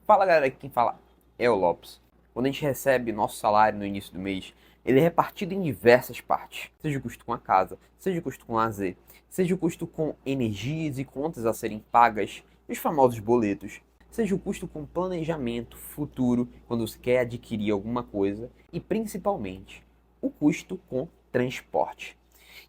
Fala galera, aqui quem fala é o Lopes. Quando a gente recebe nosso salário no início do mês, ele é repartido em diversas partes. Seja o custo com a casa, seja o custo com lazer, seja o custo com energias e contas a serem pagas, os famosos boletos, seja o custo com planejamento futuro, quando você quer adquirir alguma coisa, e principalmente o custo com transporte.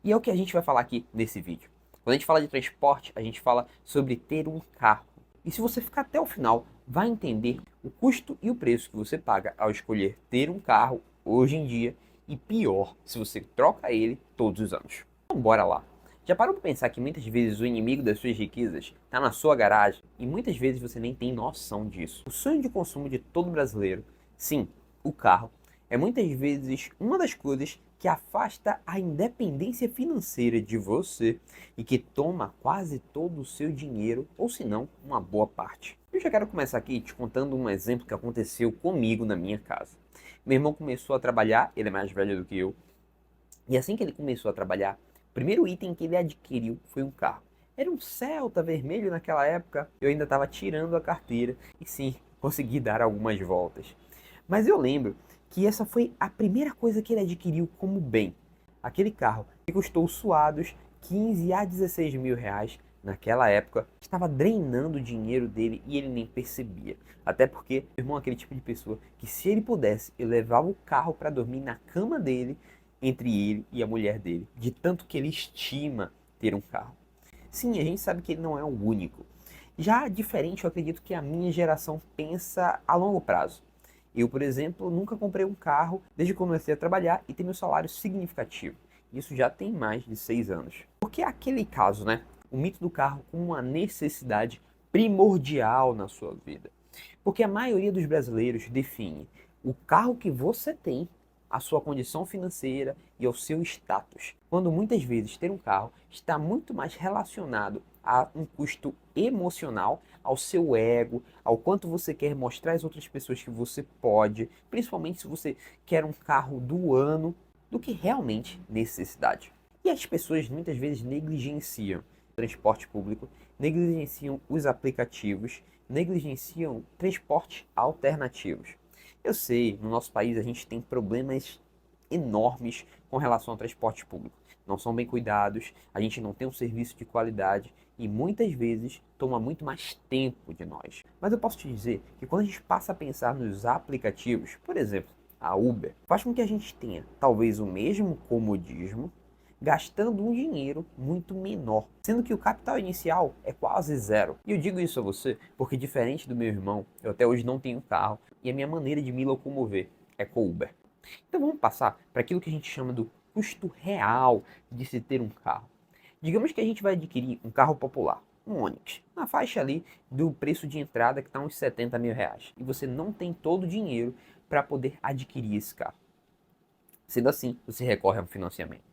E é o que a gente vai falar aqui nesse vídeo. Quando a gente fala de transporte, a gente fala sobre ter um carro. E se você ficar até o final, vai entender o custo e o preço que você paga ao escolher ter um carro hoje em dia e pior, se você troca ele todos os anos. Então bora lá. Já parou para pensar que muitas vezes o inimigo das suas riquezas está na sua garagem e muitas vezes você nem tem noção disso? O sonho de consumo de todo brasileiro, sim, o carro, é muitas vezes uma das coisas que afasta a independência financeira de você e que toma quase todo o seu dinheiro, ou se não, uma boa parte. Eu já quero começar aqui te contando um exemplo que aconteceu comigo na minha casa. Meu irmão começou a trabalhar, ele é mais velho do que eu, e assim que ele começou a trabalhar, o primeiro item que ele adquiriu foi um carro. Era um Celta vermelho naquela época, eu ainda estava tirando a carteira e sim, consegui dar algumas voltas. Mas eu lembro que essa foi a primeira coisa que ele adquiriu como bem. Aquele carro que custou suados 15 a 16 mil reais naquela época, estava drenando o dinheiro dele e ele nem percebia. Até porque meu irmão é aquele tipo de pessoa que se ele pudesse, ele levava o carro para dormir na cama dele, entre ele e a mulher dele, de tanto que ele estima ter um carro. Sim, a gente sabe que ele não é o único. Já diferente, eu acredito que a minha geração pensa a longo prazo. Eu, por exemplo, nunca comprei um carro desde que comecei a trabalhar e tenho meu salário significativo. Isso já tem mais de 6 anos. Porque é aquele caso, né? O mito do carro como uma necessidade primordial na sua vida. Porque a maioria dos brasileiros define o carro que você tem, a sua condição financeira e ao seu status. Quando muitas vezes ter um carro está muito mais relacionado a um custo emocional, ao seu ego, ao quanto você quer mostrar às outras pessoas que você pode, principalmente se você quer um carro do ano, do que realmente necessidade. E as pessoas muitas vezes negligenciam o transporte público, negligenciam os aplicativos, negligenciam transportes alternativos. Eu sei, no nosso país a gente tem problemas enormes com relação ao transporte público. Não são bem cuidados, a gente não tem um serviço de qualidade e muitas vezes toma muito mais tempo de nós. Mas eu posso te dizer que quando a gente passa a pensar nos aplicativos, por exemplo, a Uber, faz com que a gente tenha talvez o mesmo comodismo, gastando um dinheiro muito menor, sendo que o capital inicial é quase zero. E eu digo isso a você porque, diferente do meu irmão, eu até hoje não tenho carro e a minha maneira de me locomover é com Uber. Então vamos passar para aquilo que a gente chama do custo real de se ter um carro. Digamos que a gente vai adquirir um carro popular, um Onix, na faixa ali do preço de entrada que está uns 70 mil reais, e você não tem todo o dinheiro para poder adquirir esse carro. Sendo assim, você recorre ao financiamento.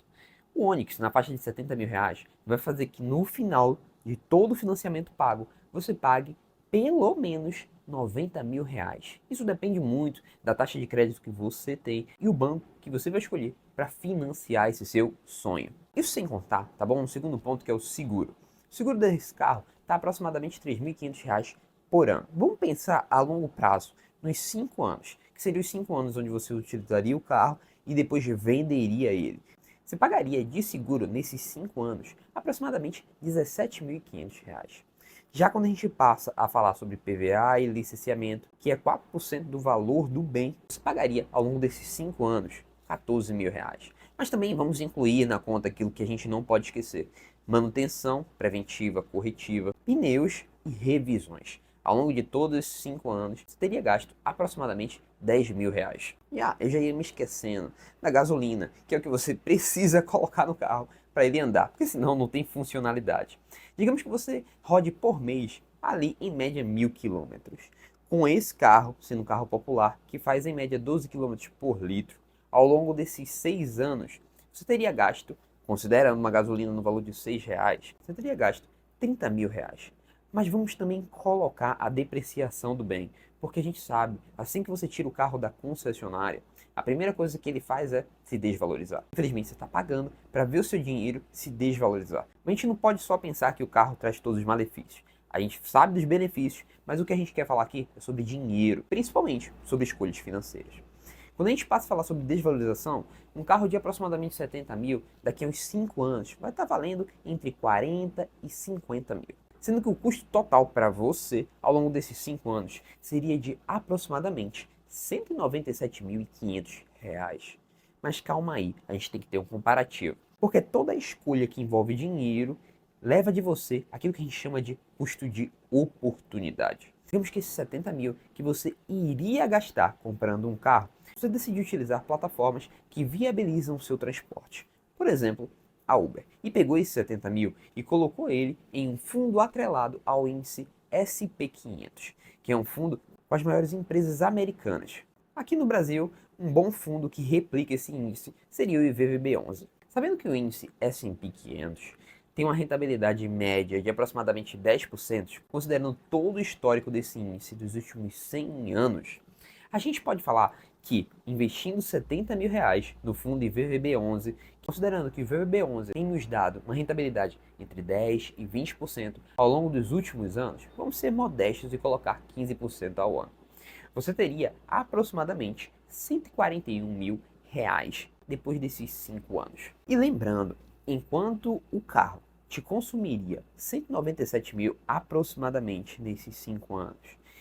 O Onix, na faixa de 70 mil reais, vai fazer que no final de todo o financiamento pago, você pague pelo menos 90 mil reais. Isso depende muito da taxa de crédito que você tem e o banco que você vai escolher para financiar esse seu sonho. Isso sem contar, tá bom? Um segundo ponto que é o seguro. O seguro desse carro está aproximadamente R$ 3.500 por ano. Vamos pensar a longo prazo, nos 5 anos, que seriam os 5 anos onde você utilizaria o carro e depois venderia ele. Você pagaria de seguro nesses 5 anos aproximadamente R$ 17.500. Já quando a gente passa a falar sobre PVA e licenciamento, que é 4% do valor do bem, você pagaria ao longo desses 5 anos R$ 14 mil. Mas também vamos incluir na conta aquilo que a gente não pode esquecer: manutenção preventiva, corretiva, pneus e revisões. Ao longo de todos esses 5 anos, você teria gasto aproximadamente R$ 10 mil. E eu já ia me esquecendo da gasolina, que é o que você precisa colocar no carro para ele andar, porque senão não tem funcionalidade. Digamos que você rode por mês ali em média 1.000 quilômetros. Com esse carro, sendo um carro popular, que faz em média 12 quilômetros por litro, ao longo desses 6 anos, você teria gasto, considerando uma gasolina no valor de R$ 6, você teria gasto R$ 30 mil. Mas vamos também colocar a depreciação do bem, porque a gente sabe, assim que você tira o carro da concessionária, a primeira coisa que ele faz é se desvalorizar. Infelizmente, você está pagando para ver o seu dinheiro se desvalorizar. Mas a gente não pode só pensar que o carro traz todos os malefícios. A gente sabe dos benefícios, mas o que a gente quer falar aqui é sobre dinheiro, principalmente sobre escolhas financeiras. Quando a gente passa a falar sobre desvalorização, um carro de aproximadamente 70 mil, daqui a uns 5 anos, vai estar valendo entre 40 e 50 mil. Sendo que o custo total para você, ao longo desses 5 anos, seria de aproximadamente R$ 197.500. Mas calma aí, a gente tem que ter um comparativo. Porque toda escolha que envolve dinheiro leva de você aquilo que a gente chama de custo de oportunidade. Digamos que esses 70 mil que você iria gastar comprando um carro, você decidiu utilizar plataformas que viabilizam o seu transporte. Por exemplo, a Uber. E pegou esses 70 mil e colocou ele em um fundo atrelado ao índice SP500, que é um fundo com as maiores empresas americanas. Aqui no Brasil, um bom fundo que replica esse índice seria o IVVB11. Sabendo que o índice S&P 500 tem uma rentabilidade média de aproximadamente 10%, considerando todo o histórico desse índice dos últimos 100 anos, a gente pode falar que investindo 70 mil reais no fundo IVVB11, considerando que o IVVB11 tem nos dado uma rentabilidade entre 10% e 20% ao longo dos últimos anos, vamos ser modestos e colocar 15% ao ano. Você teria aproximadamente 141 mil reais depois desses 5 anos. E lembrando, enquanto o carro te consumiria 197 mil aproximadamente nesses 5 anos,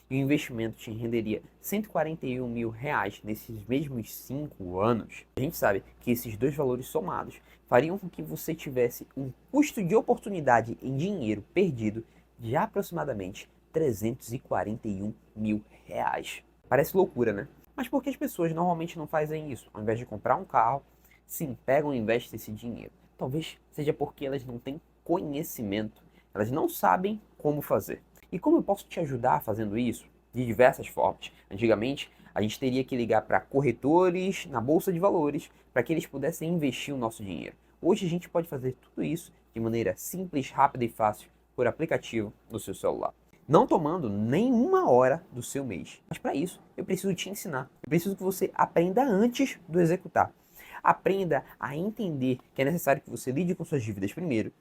e o investimento te renderia 141 mil reais nesses mesmos 5 anos, a gente sabe que esses dois valores somados fariam com que você tivesse um custo de oportunidade em dinheiro perdido de aproximadamente 341 mil reais. Parece loucura, né? Mas por que as pessoas normalmente não fazem isso? Ao invés de comprar um carro, sim, pegam e investem esse dinheiro. Talvez seja porque elas não têm conhecimento, elas não sabem como fazer. E como eu posso te ajudar fazendo isso? De diversas formas. Antigamente, a gente teria que ligar para corretores na bolsa de valores para que eles pudessem investir o nosso dinheiro. Hoje a gente pode fazer tudo isso de maneira simples, rápida e fácil por aplicativo no seu celular. Não tomando nenhuma hora do seu mês. Mas para isso, eu preciso te ensinar. Eu preciso que você aprenda antes do executar. Aprenda a entender que é necessário que você lide com suas dívidas primeiro.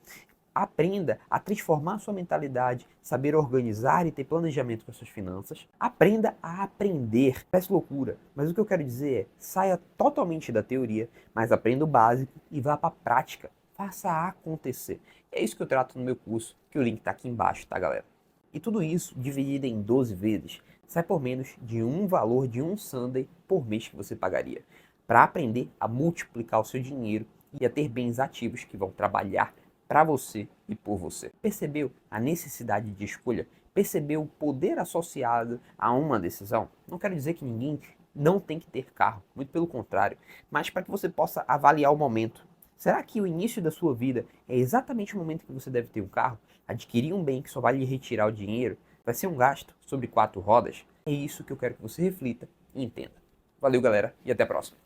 Aprenda a transformar sua mentalidade, saber organizar e ter planejamento com as suas finanças. Aprenda a aprender. Parece loucura, mas o que eu quero dizer é, saia totalmente da teoria, mas aprenda o básico e vá para a prática. Faça acontecer. É isso que eu trato no meu curso, que o link está aqui embaixo, tá, galera? E tudo isso dividido em 12 vezes, sai por menos de um valor de um Sunday por mês que você pagaria. Para aprender a multiplicar o seu dinheiro e a ter bens ativos que vão trabalhar para você e por você. Percebeu a necessidade de escolha? Percebeu o poder associado a uma decisão? Não quero dizer que ninguém não tem que ter carro, muito pelo contrário, mas para que você possa avaliar o momento. Será que o início da sua vida é exatamente o momento que você deve ter um carro? Adquirir um bem que só vai lhe retirar o dinheiro? Vai ser um gasto sobre 4 rodas? É isso que eu quero que você reflita e entenda. Valeu, galera, e até a próxima.